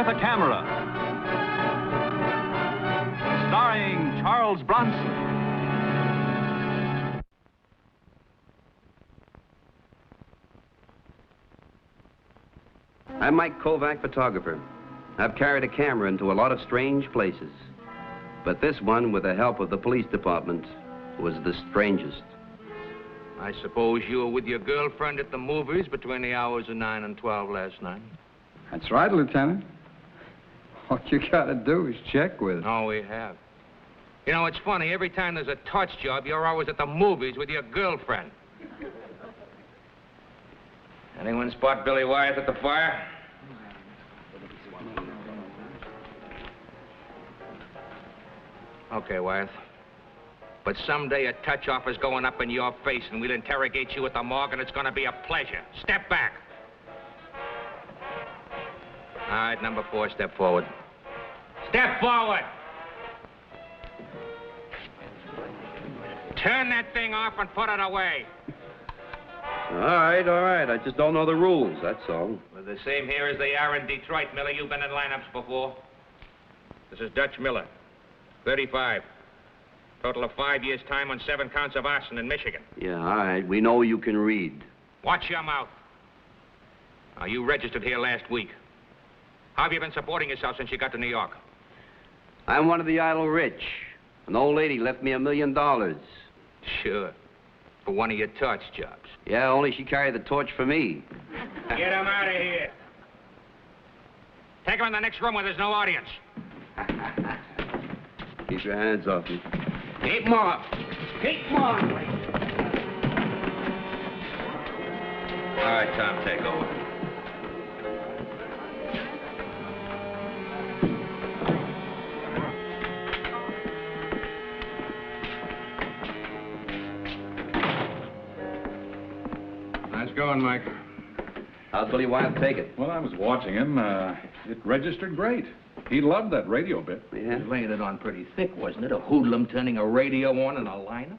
with a Camera. Starring Charles Bronson. I'm Mike Kovac, photographer. I've carried a camera into a lot of strange places. But this one, with the help of the police department, was the strangest. I suppose you were with your girlfriend at the movies between the hours of 9 and 12 last night? That's right, Lieutenant. All you gotta do is check with it. Oh, we have. You know, it's funny. Every time there's a touch job, you're always at the movies with your girlfriend. Anyone spot Billy Wyeth at the fire? Okay, Wyeth. But someday a touch offer's going up in your face, and we'll interrogate you at the morgue, and it's going to be a pleasure. Step back. All right, number 4, step forward. Step forward! Turn that thing off and put it away. All right. I just don't know the rules, that's all. Well, the same here as they are in Detroit, Miller. You've been in lineups before. This is Dutch Miller, 35. Total of 5 years' time on 7 counts of arson in Michigan. Yeah, all right. We know you can read. Watch your mouth. Now, you registered here last week. How have you been supporting yourself since you got to New York? I'm one of the idle rich. An old lady left me $1 million. Sure. For one of your torch jobs. Yeah, only she carried the torch for me. Get him out of here. Take him in the next room where there's no audience. Keep your hands off me. Keep him off. Keep him on. All right, Tom, take over. Nice going, Mike. How'd Billy Wyeth take it? Well, I was watching him. It registered great. He loved that radio bit. Yeah? You laying it on pretty thick, wasn't it? A hoodlum turning a radio on in a lineup?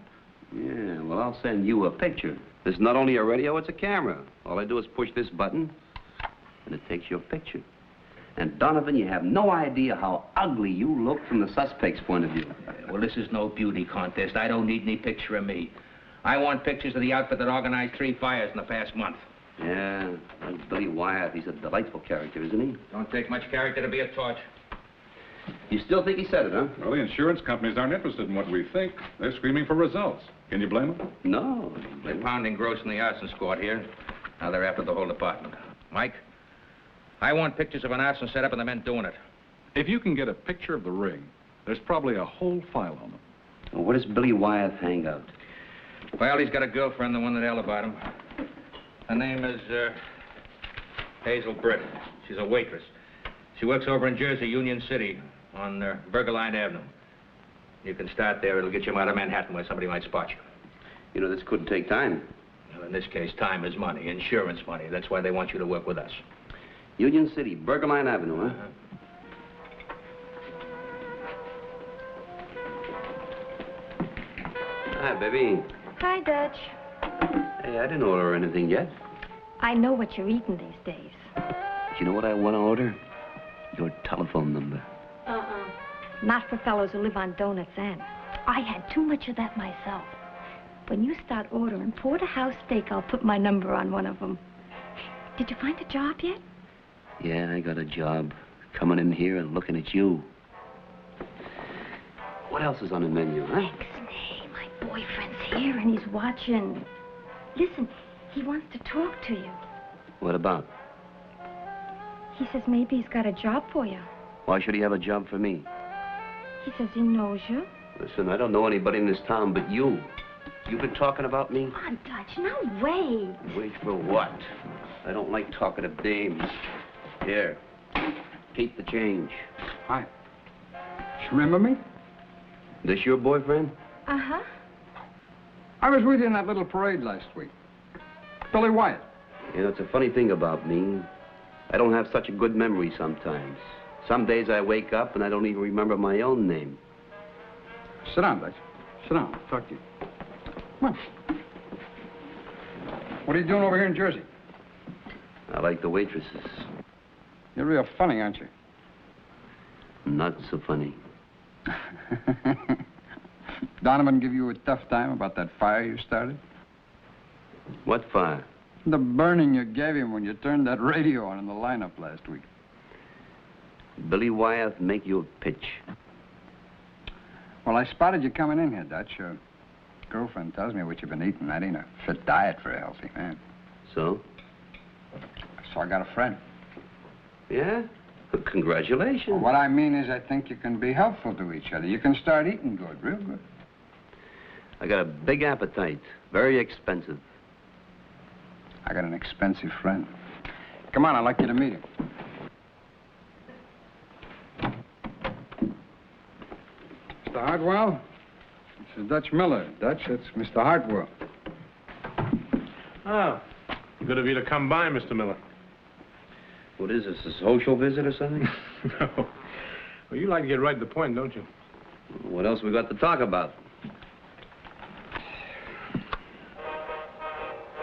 Yeah, well, I'll send you a picture. This is not only a radio, it's a camera. All I do is push this button, and it takes your picture. And, Donovan, you have no idea how ugly you look from the suspect's point of view. Well, this is no beauty contest. I don't need any picture of me. I want pictures of the outfit that organized 3 fires in the past month. Yeah, that's Billy Wyeth. He's a delightful character, isn't he? Don't take much character to be a torch. You still think he said it, huh? Well, the insurance companies aren't interested in what we think. They're screaming for results. Can you blame them? No. They're pounding gross in the arson squad here. Now they're after the whole department. Mike, I want pictures of an arson setup and the men doing it. If you can get a picture of the ring, there's probably a whole file on them. Well, where does Billy Wyeth hang out? Well, he's got a girlfriend, the one that alibied him. Her name is, Hazel Britt. She's a waitress. She works over in Jersey, Union City, on Burger Line Avenue. You can start there. It'll get you out of Manhattan where somebody might spot you. You know, this could take time. Well, in this case, time is money, insurance money. That's why they want you to work with us. Union City, Burger Line Avenue, huh? Hi, baby. Hi, Dutch. Hey, I didn't order anything yet. I know what you're eating these days. But you know what I want to order? Your telephone number. Not for fellows who live on donuts and. I had too much of that myself. When you start ordering porterhouse steak, I'll put my number on one of them. Did you find a job yet? Yeah, I got a job. Coming in here and looking at you. What else is on the menu, huh? Ixnay, my boyfriend's here and he's watching. Listen, he wants to talk to you. What about? He says maybe he's got a job for you. Why should he have a job for me? He says he knows you. Listen, I don't know anybody in this town but you. You've been talking about me? Come on, Dutch, now wait. Wait for what? I don't like talking to dames. Here, keep the change. Hi. You remember me? This your boyfriend? Uh-huh. I was with you in that little parade last week. Billy Wyeth. You know, it's a funny thing about me. I don't have such a good memory sometimes. Some days I wake up and I don't even remember my own name. Sit down, Dutch. Sit down. I'll talk to you. Come on. What are you doing over here in Jersey? I like the waitresses. You're real funny, aren't you? Not so funny. Donovan give you a tough time about that fire you started? What fire? The burning you gave him when you turned that radio on in the lineup last week. Billy Wyeth make you a pitch. Well, I spotted you coming in here, Dutch. Your girlfriend tells me what you've been eating. That ain't a fit diet for a healthy man. So? So I got a friend. Yeah? Congratulations. Well, what I mean is I think you can be helpful to each other. You can start eating good, real good. I got a big appetite. Very expensive. I got an expensive friend. Come on, I'd like you to meet him. Mr. Hartwell? This is Dutch Miller. Dutch, that's Mr. Hartwell. Oh, good of you to come by, Mr. Miller. What is this, a social visit or something? No. Well, you like to get right to the point, don't you? What else we got to talk about?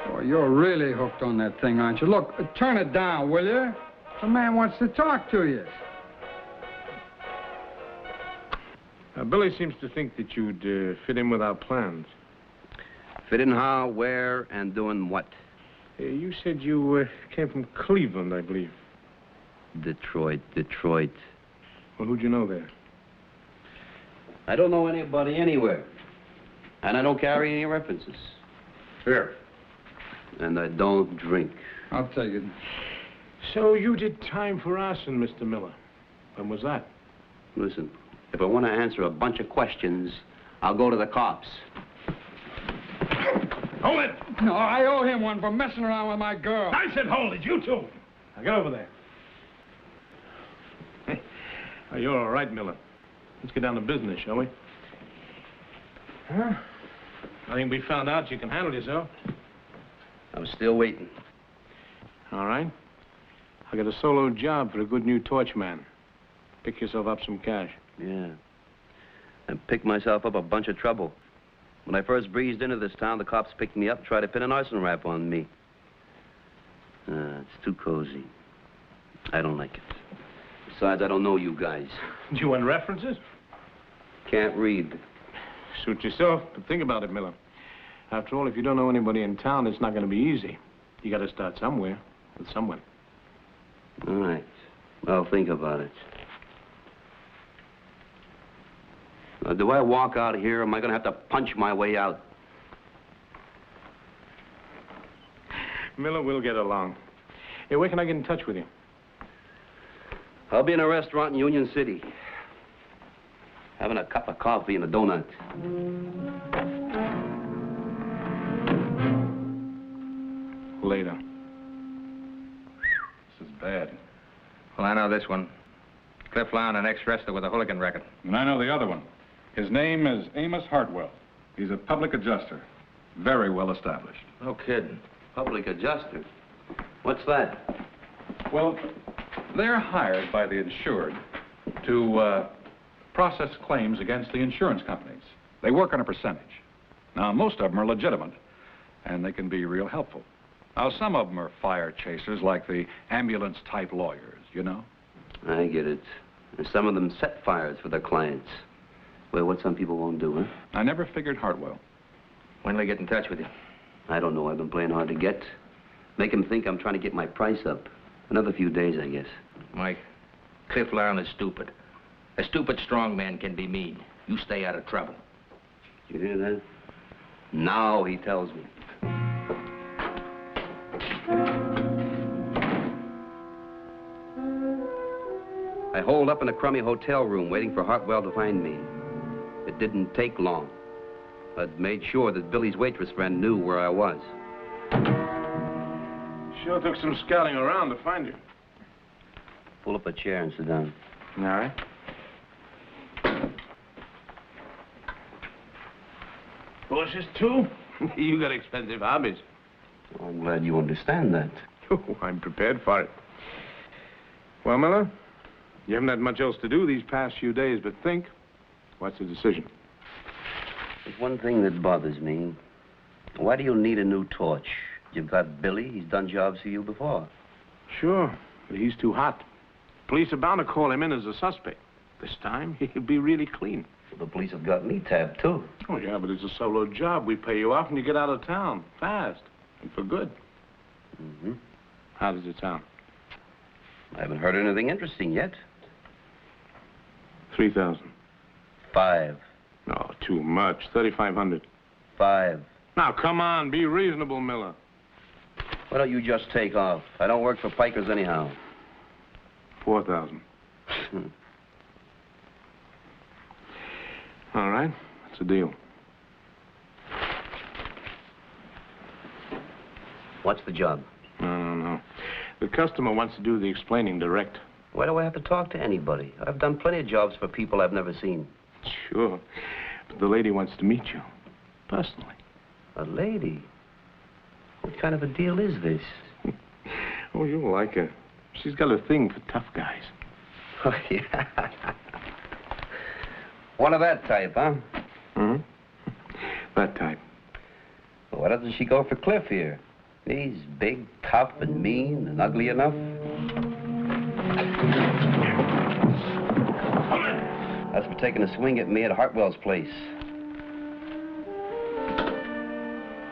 Boy, you're really hooked on that thing, aren't you? Look, turn it down, will you? The man wants to talk to you. Billy seems to think that you'd fit in with our plans. Fit in how, where, and doing what? You said you came from Cleveland, I believe. Detroit. Well, who'd you know there? I don't know anybody anywhere. And I don't carry any references. Fair. And I don't drink. I'll tell you. So you did time for arson, Mr. Miller. When was that? Listen, if I want to answer a bunch of questions, I'll go to the cops. Hold it! No, I owe him one for messing around with my girl. I said hold it, you too. Now get over there. Oh, you're all right, Miller. Let's get down to business, shall we? Huh? I think we found out you can handle yourself. I'm still waiting. All right. I got a solo job for a good new torch man. Pick yourself up some cash. Yeah. And picked myself up a bunch of trouble. When I first breezed into this town, the cops picked me up and tried to pin an arson rap on me. It's too cozy. I don't like it. Besides, I don't know you guys. Do you want references? Can't read. Suit yourself, but think about it, Miller. After all, if you don't know anybody in town, it's not going to be easy. You got to start somewhere, with someone. All right. I'll think about it. Now, do I walk out of here, or am I going to have to punch my way out? Miller, we'll get along. Hey, where can I get in touch with you? I'll be in a restaurant in Union City. Having a cup of coffee and a donut. Later. This is bad. Well, I know this one. Cliff Lown, an ex-wrestler with a hooligan record. And I know the other one. His name is Amos Hartwell. He's a public adjuster. Very well established. No kidding. Public adjuster. What's that? Well, they're hired by the insured to process claims against the insurance companies. They work on a percentage. Now, most of them are legitimate, and they can be real helpful. Now, some of them are fire chasers, like the ambulance-type lawyers, you know? I get it. And some of them set fires for their clients. Well, what some people won't do, huh? I never figured Hartwell. When will I get in touch with you? I don't know. I've been playing hard to get. Make them think I'm trying to get my price up. Another few days, I guess. Mike, Cliff Lown is stupid. A stupid strong man can be mean. You stay out of trouble. You hear that? Now he tells me. I holed up in a crummy hotel room waiting for Hartwell to find me. It didn't take long. I'd made sure that Billy's waitress friend knew where I was. Sure took some scouting around to find you. Pull up a chair and sit down. All right. Horses, too? You got expensive hobbies. Well, I'm glad you understand that. Oh, I'm prepared for it. Well, Miller, you haven't had much else to do these past few days but think. What's the decision? There's one thing that bothers me. Why do you need a new torch? You've got Billy. He's done jobs for you before. Sure, but he's too hot. Police are bound to call him in as a suspect. This time, he'll be really clean. The police have got me tabbed, too. Oh, yeah, but it's a solo job. We pay you off and you get out of town fast and for good. Mm-hmm. How does it sound? I haven't heard anything interesting yet. 3,000. 5. No, too much. 3,500. 5. Now, come on. Be reasonable, Miller. Why don't you just take off? I don't work for pikers anyhow. 4,000. All right. That's a deal. What's the job? No. The customer wants to do the explaining direct. Why do I have to talk to anybody? I've done plenty of jobs for people I've never seen. Sure. But the lady wants to meet you. Personally. A lady? What kind of a deal is this? Oh, you'll like her. She's got a thing for tough guys. Oh, yeah. One of that type, huh? Mm-hmm. That type. Well, why doesn't she go for Cliff here? He's big, tough, and mean, and ugly enough. That's for taking a swing at me at Hartwell's place.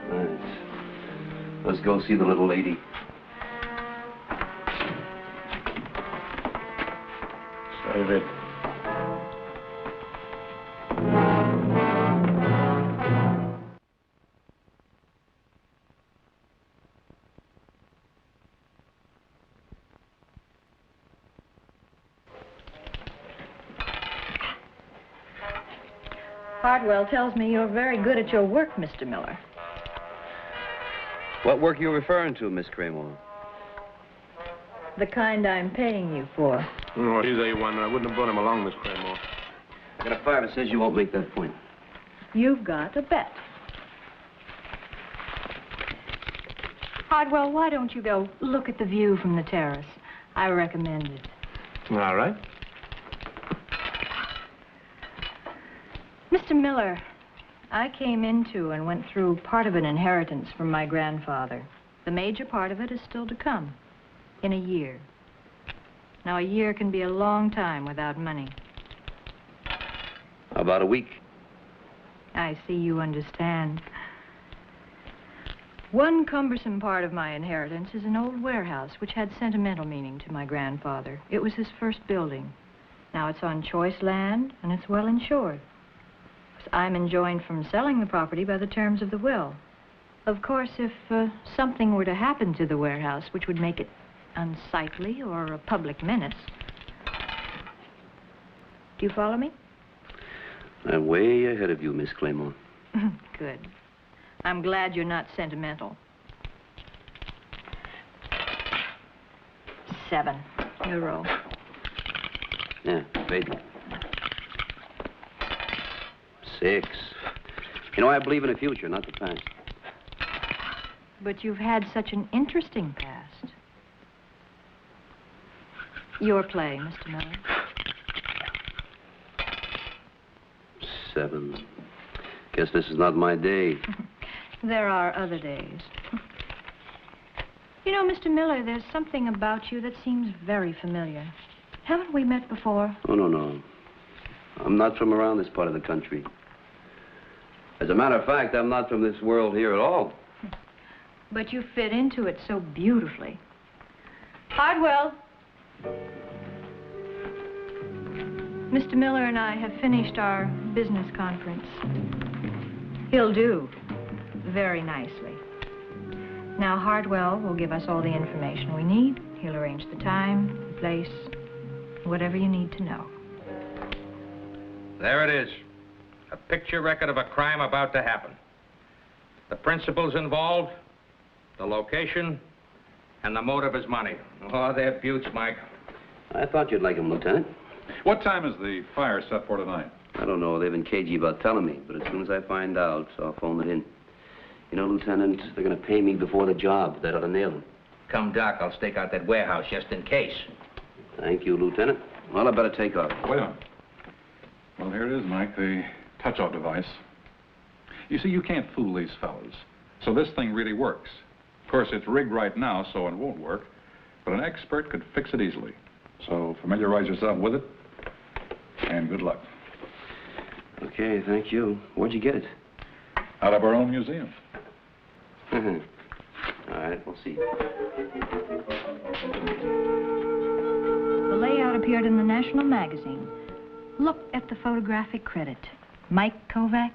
Right. Let's go see the little lady. Save it. Hartwell tells me you're very good at your work, Mr. Miller. What work are you referring to, Miss Cramer? The kind I'm paying you for. Oh, he's A1. I wouldn't have brought him along, Miss Cramer. I got a 5 that says you won't make that point. You've got a bet. Hardwell, why don't you go look at the view from the terrace? I recommend it. All right. Mr. Miller, I came into and went through part of an inheritance from my grandfather. The major part of it is still to come, in a year. Now, a year can be a long time without money. About a week. I see you understand. One cumbersome part of my inheritance is an old warehouse which had sentimental meaning to my grandfather. It was his first building. Now it's on choice land and it's well insured. I'm enjoined from selling the property by the terms of the will. Of course, if something were to happen to the warehouse which would make it unsightly or a public menace. Do you follow me? I'm way ahead of you, Miss Claymore. Good. I'm glad you're not sentimental. 7. Your roll. Yeah, baby. 6. You know, I believe in the future, not the past. But you've had such an interesting past. Your play, Mr. Miller. 7. Guess this is not my day. There are other days. You know, Mr. Miller, there's something about you that seems very familiar. Haven't we met before? Oh, no. I'm not from around this part of the country. As a matter of fact, I'm not from this world here at all. But you fit into it so beautifully. Hardwell. Mr. Miller and I have finished our business conference. He'll do very nicely. Now, Hardwell will give us all the information we need. He'll arrange the time, the place, whatever you need to know. There it is. A picture record of a crime about to happen. The principals involved, the location, and the motive is money. Oh, they're beauts, Mike. I thought you'd like him, Lieutenant. What time is the fire set for tonight? I don't know. They've been cagey about telling me, but as soon as I find out, I'll phone it in. You know, Lieutenant, they're going to pay me before the job. That ought to nail them. Come, Doc, I'll stake out that warehouse just in case. Thank you, Lieutenant. Well, I better take off. Wait a minute. Well, here it is, Mike, the touch-out device. You see, you can't fool these fellas. So this thing really works. Of course, it's rigged right now, so it won't work. But an expert could fix it easily. So familiarize yourself with it. And good luck. Okay, thank you. Where'd you get it? Out of our own museum. All right, we'll see. The layout appeared in the National Magazine. Look at the photographic credit. Mike Kovac.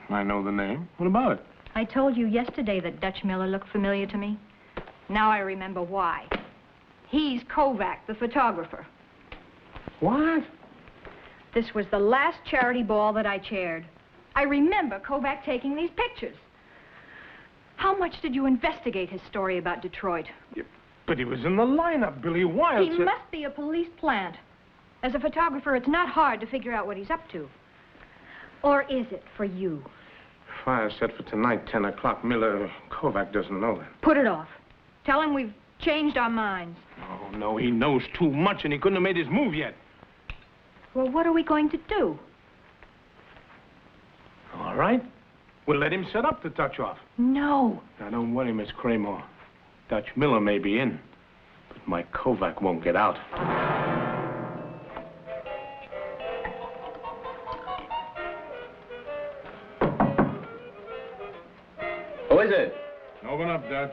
I know the name. What about it? I told you yesterday that Dutch Miller looked familiar to me. Now I remember why. He's Kovac, the photographer. What? This was the last charity ball that I chaired. I remember Kovac taking these pictures. How much did you investigate his story about Detroit? Yeah, but he was in the lineup, Billy. Why? He must be a police plant. As a photographer, it's not hard to figure out what he's up to. Or is it for you? Fire set for tonight, 10 o'clock. Miller, Kovac doesn't know that. Put it off. Tell him we've changed our minds. Oh, no, he knows too much, and he couldn't have made his move yet. Well, what are we going to do? All right. We'll let him set up the touch-off. No. Now, don't worry, Miss Cramer. Dutch Miller may be in, but Mike Kovac won't get out. Who is it? Open up, Dutch.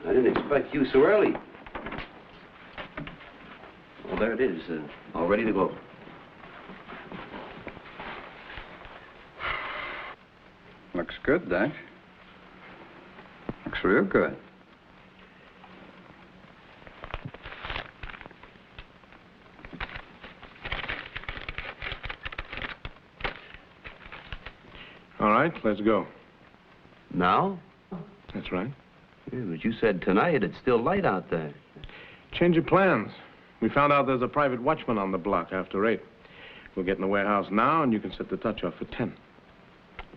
I didn't expect you so early. Well, there it is, all ready to go. Looks good, Dutch. Looks real good. All right, let's go. Now? That's right. Yeah, but you said tonight it's still light out there. Change of plans. We found out there's a private watchman on the block after 8. We'll get in the warehouse now, and you can set the touch-off for 10.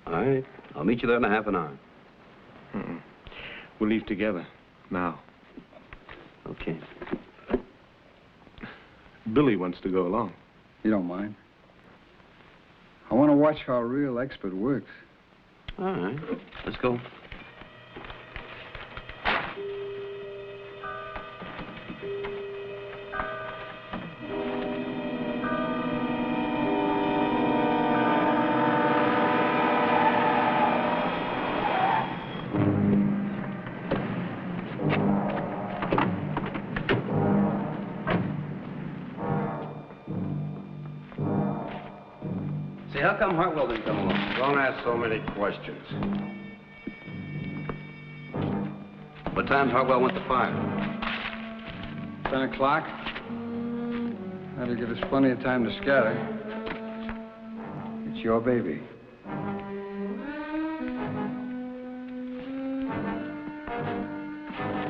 All right. I'll meet you there in a half an hour. We'll leave together. Now. Okay. Billy wants to go along. You don't mind? I want to watch how a real expert works. All right. Let's go. How come Hartwell didn't come along? Don't ask so many questions. What time's Hartwell went to fire? 10 o'clock. That'll give us plenty of time to scatter. It's your baby.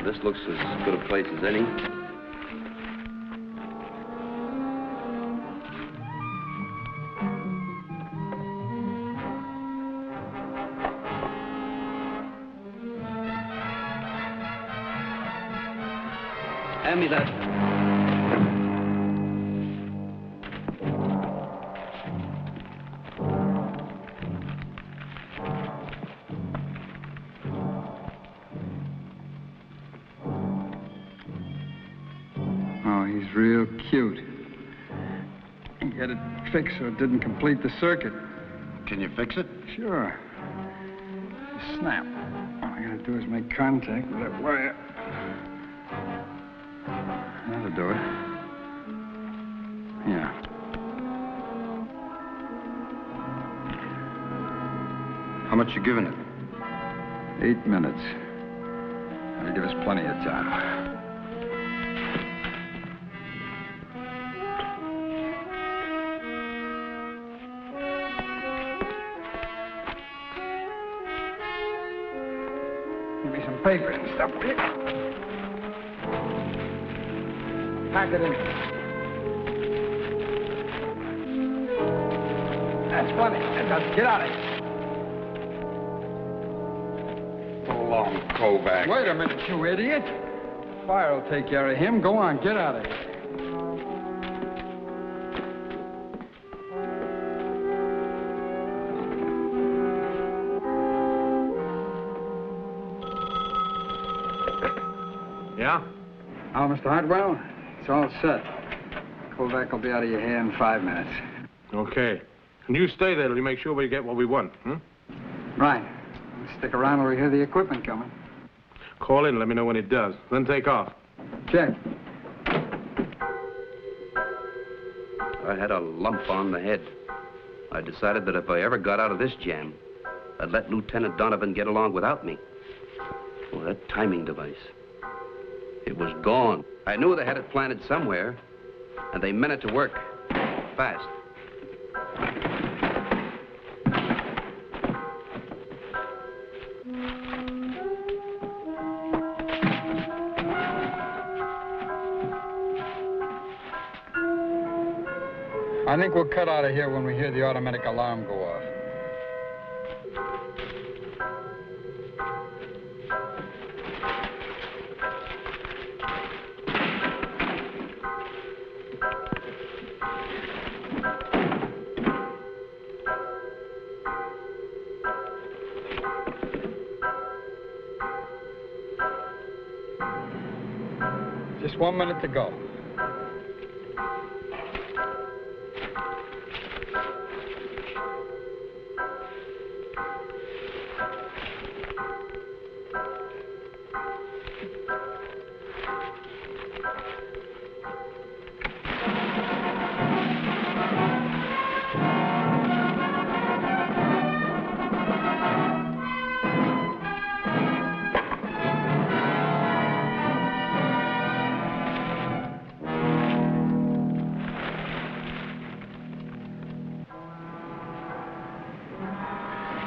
This looks as good a place as any. Hand me that. Oh, he's real cute. You get it fixed so it didn't complete the circuit. Can you fix it? Sure. Snap. All I gotta do is make contact with that wire. That'll do it. Yeah. How much you giving it? 8 minutes. That'll give us plenty of time. Give me some paper and stuff, will you? Pack it in. That's plenty. Get out of here. So long, Kovac. Wait a minute, you idiot. Fire will take care of him. Go on, get out of here. Yeah? Now, Mr. Hartwell, it's all set. Kovac will be out of your hair in 5 minutes. Okay. And you stay there till you make sure we get what we want, hmm? Right. Stick around till we hear the equipment coming. Call in and let me know when it does. Then take off. Check. I had a lump on the head. I decided that if I ever got out of this jam, I'd let Lieutenant Donovan get along without me. Well, that timing device. It was gone. I knew they had it planted somewhere, and they meant it to work. Fast. I think we'll cut out of here when we hear the automatic alarm go off. Just 1 minute to go.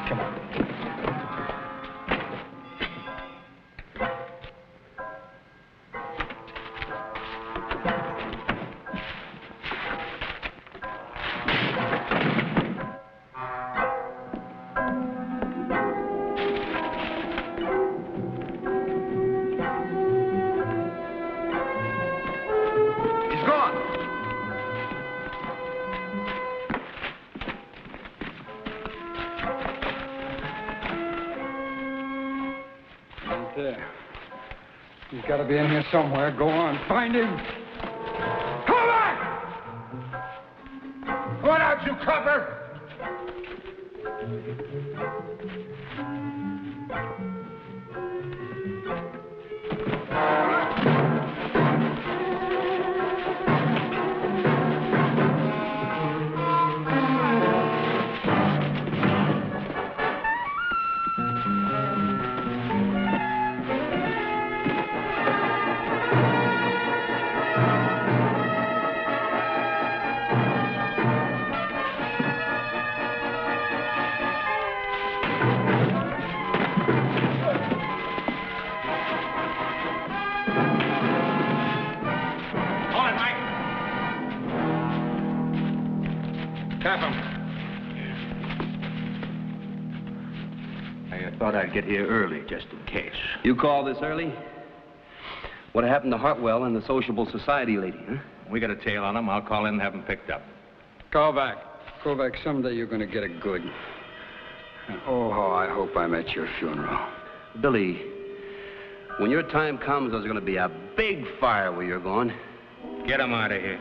Come on. He's gone. Right there. He's got to be in here somewhere. Go on, find him. Come back! What out, you copper? Tap him. I thought I'd get here early, just in case. You call this early? What happened to Hartwell and the sociable society lady, huh? We got a tail on him. I'll call in and have him picked up. Kovac. Kovac, someday you're going to get it good. And oh, how I hope I'm at your funeral. Billy, when your time comes, there's going to be a big fire where you're going. Get him out of here.